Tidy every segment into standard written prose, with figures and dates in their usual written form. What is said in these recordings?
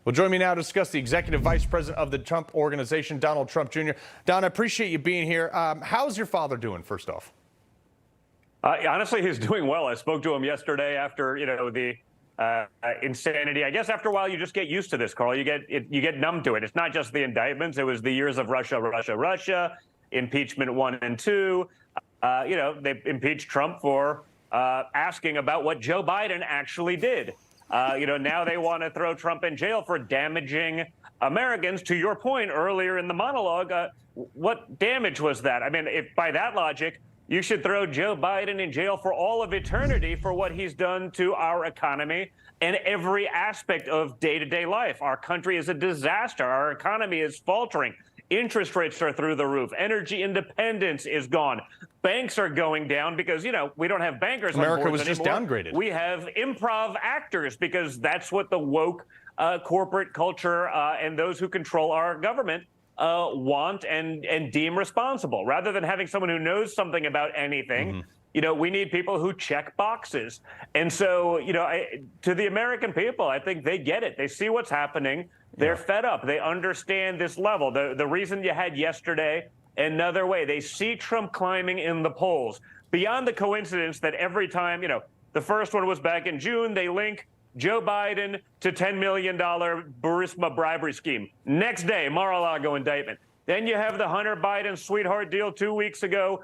Well, join me now to discuss the executive vice president of the Trump Organization, Donald Trump Jr. Don, I appreciate you being here. How's your father doing, first off? Honestly, he's doing well. I spoke to him yesterday after, the insanity. I guess after a while, you just get used to this, Carl. You get numb to it. It's not just the indictments. It was the years of Russia, impeachment 1 and 2. They impeached Trump for asking about what Joe Biden actually did. Now they want to throw Trump in jail for damaging Americans. To your point earlier in the monologue, what damage was that? I mean, if by that logic, you should throw Joe Biden in jail for all of eternity for what he's done to our economy and every aspect of day-to-day life. Our country is a disaster. Our economy is faltering. Interest rates are through the roof. Energy independence is gone. Banks are going down because, we don't have bankers on America boards was just anymore. downgraded. We have improv actors because that's what the woke corporate culture and those who control our government want and deem responsible. Rather than having someone who knows something about anything, we need people who check boxes. And so, to the American people, I think they get it. They see what's happening. They're fed up. They understand this level. The reason you had yesterday, another way, they see Trump climbing in the polls. Beyond the coincidence that every time, the first one was back in June, they link Joe Biden to $10 million Burisma bribery scheme. Next day, Mar-a-Lago indictment. Then you have the Hunter Biden sweetheart deal 2 weeks ago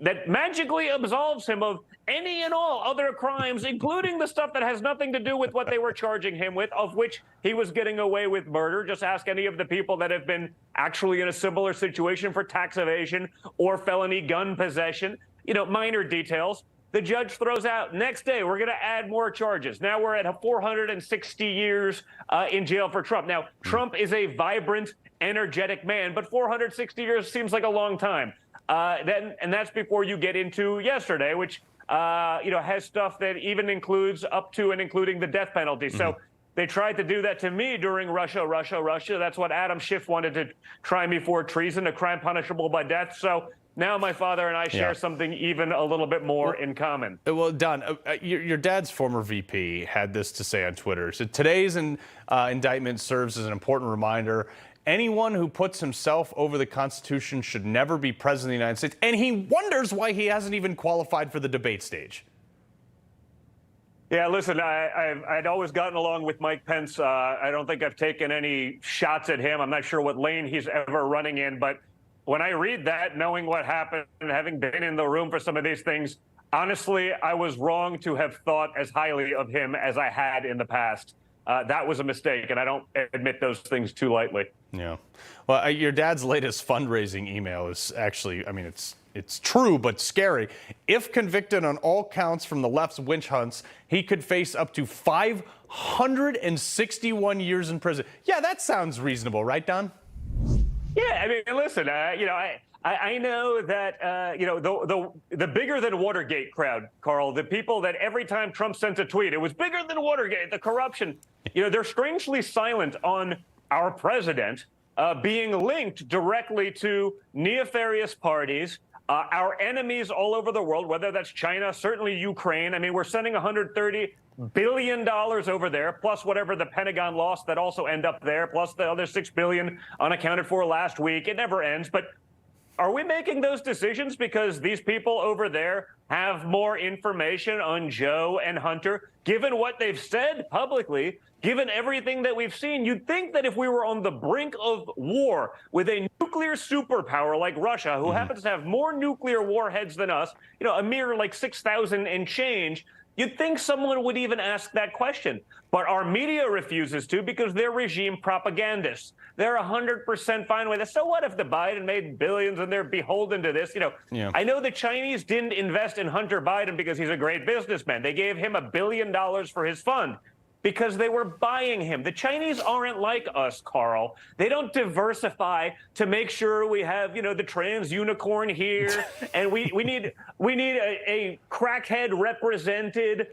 that magically absolves him of any and all other crimes, including the stuff that has nothing to do with what they were charging him with, of which he was getting away with murder. Just ask any of the people that have been actually in a similar situation for tax evasion or felony gun possession. Minor details. The judge throws out, next day, we're going to add more charges. Now we're at 460 years in jail for Trump. Now, Trump is a vibrant, energetic man, but 460 years seems like a long time. And that's before you get into yesterday, which, has stuff that even includes up to and including the death penalty. So they tried to do that to me during Russia. That's what Adam Schiff wanted to try me for, treason, a crime punishable by death. So now my father and I share something even a little bit more in common. Well, Don, your dad's former VP had this to say on Twitter. So today's indictment serves as an important reminder. Anyone who puts himself over the Constitution should never be president of the United States. And he wonders why he hasn't even qualified for the debate stage. Yeah, listen, I'd always gotten along with Mike Pence. I don't think I've taken any shots at him. I'm not sure what lane he's ever running in. But when I read that, knowing what happened, having been in the room for some of these things, honestly, I was wrong to have thought as highly of him as I had in the past. That was a mistake, and I don't admit those things too lightly. Yeah. Well, your dad's latest fundraising email is actually, it's true, but scary. If convicted on all counts from the left's witch hunts, he could face up to 561 years in prison. Yeah, that sounds reasonable, right, Don? Yeah, listen, I know that, the bigger than Watergate crowd, Carl, the people that every time Trump sent a tweet, it was bigger than Watergate, the corruption, they're strangely silent on our president being linked directly to nefarious parties, our enemies all over the world, whether that's China, certainly Ukraine. We're sending $130 billion over there, plus whatever the Pentagon lost that also end up there, plus the other $6 billion unaccounted for last week. It never ends. But are we making those decisions because these people over there have more information on Joe and Hunter? Given what they've said publicly, given everything that we've seen, you'd think that if we were on the brink of war with a nuclear superpower like Russia, who happens to have more nuclear warheads than us, a mere 6,000 and change, you'd think someone would even ask that question. But our media refuses to because they're regime propagandists. They're 100% fine with it. So what if the Biden made billions and they're beholden to this? I know the Chinese didn't invest in Hunter Biden because he's a great businessman. They gave him $1 billion for his fund because they were buying him. The Chinese aren't like us, Carl. They don't diversify to make sure we have, the trans unicorn here, and we need a crackhead represented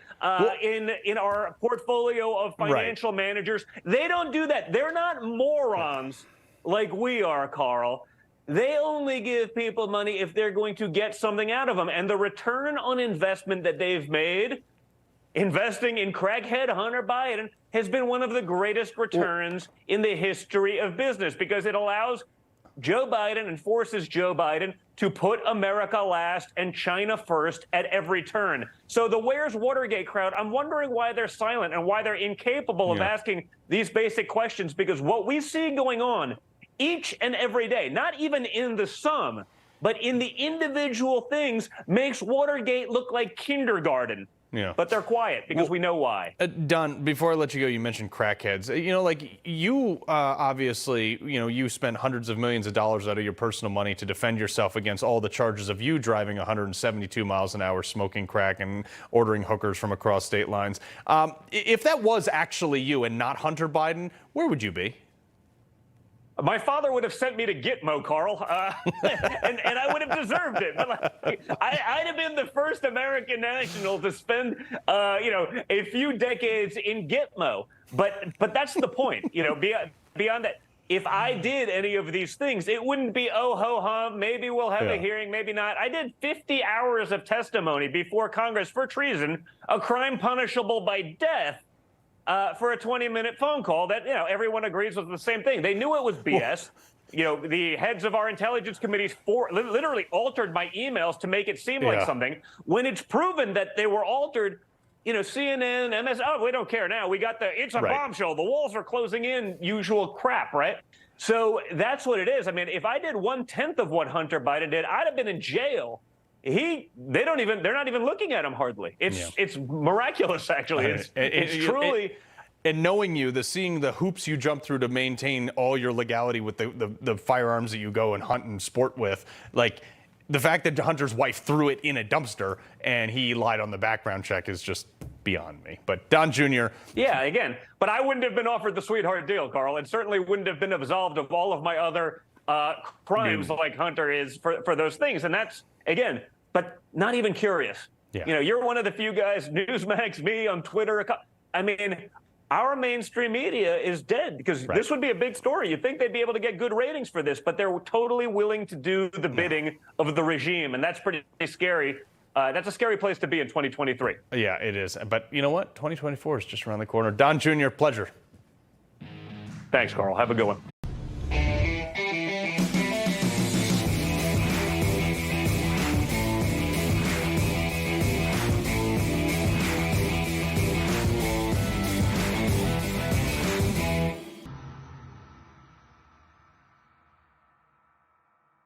in our portfolio of financial managers. They don't do that. They're not morons like we are, Carl. They only give people money if they're going to get something out of them, and the return on investment that they've made investing in crackhead Hunter Biden has been one of the greatest returns in the history of business, because it allows Joe Biden and forces Joe Biden to put America last and China first at every turn. So the Where's Watergate crowd, I'm wondering why they're silent and why they're incapable of asking these basic questions, because what we see going on each and every day, not even in the sum, but in the individual things, makes Watergate look like kindergarten. Yeah. But they're quiet because we know why. Don, before I let you go, you mentioned crackheads. You know, like you obviously, you know, you spent hundreds of millions of dollars out of your personal money to defend yourself against all the charges of you driving 172 miles an hour, smoking crack, and ordering hookers from across state lines. If that was actually you and not Hunter Biden, where would you be? My father would have sent me to Gitmo, Carl, and I would have deserved it. But like, I'd have been the first American national to spend, a few decades in Gitmo. But that's the point. You know, beyond that, if I did any of these things, it wouldn't be oh ho hum. Maybe we'll have a hearing, maybe not. I did 50 hours of testimony before Congress for treason, a crime punishable by death. For a 20-minute phone call that, you know, everyone agrees was the same thing. They knew it was BS. You know, the heads of our intelligence committees literally altered my emails to make it seem like something. When it's proven that they were altered, you know, CNN, MS, oh, we don't care now. We got it's a bombshell. The walls are closing in, usual crap, right? So that's what it is. I mean, if I did 1/10 of what Hunter Biden did, I'd have been in jail. They're not even looking at him hardly. It's miraculous, actually. It's truly. And knowing you, seeing the hoops you jump through to maintain all your legality with the firearms that you go and hunt and sport with, like the fact that Hunter's wife threw it in a dumpster and he lied on the background check is just beyond me. But Don Jr. Yeah, again, but I wouldn't have been offered the sweetheart deal, Carl, and certainly wouldn't have been absolved of all of my other crimes like Hunter is for those things. And that's, again, but not even curious. Yeah. You know, you're one of the few guys, Newsmax, me on Twitter. I mean, our mainstream media is dead because this would be a big story. You'd think they'd be able to get good ratings for this, but they're totally willing to do the bidding of the regime. And that's pretty scary. That's a scary place to be in 2023. Yeah, it is. But you know what? 2024 is just around the corner. Don Jr., pleasure. Thanks, Carl. Have a good one.